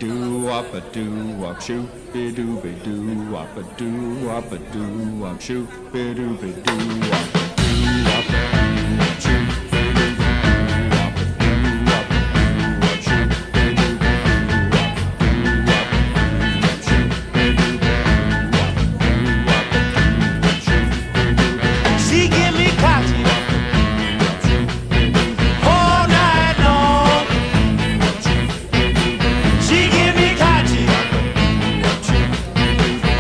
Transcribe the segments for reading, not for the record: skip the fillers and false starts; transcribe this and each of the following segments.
doo wop a doo wop shoop be doo be doo wop a doo wop a doo wop shoop be doo be doo wop a doo wop a doo wop shoop be doo be doo wop a doo wop a doo wop shoop be doo be doo wop a doo wop a doo wop shoop be doo be doo wop a doo wop a doo wop shoop be doo be doo. She give me cocky all night long. She give me cocky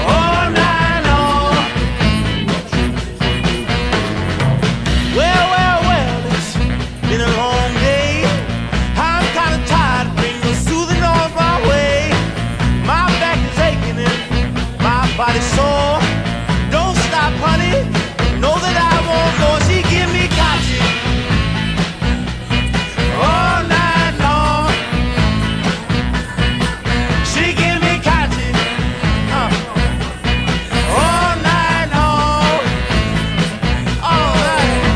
all night long. Well, it's been a long day. I'm kinda tired, bring the soothing on my way. My back is aching and my body's sore. Don't stop, honey. Know that I won't go. She give me cocky all night long. She give me cocky all night long. All night.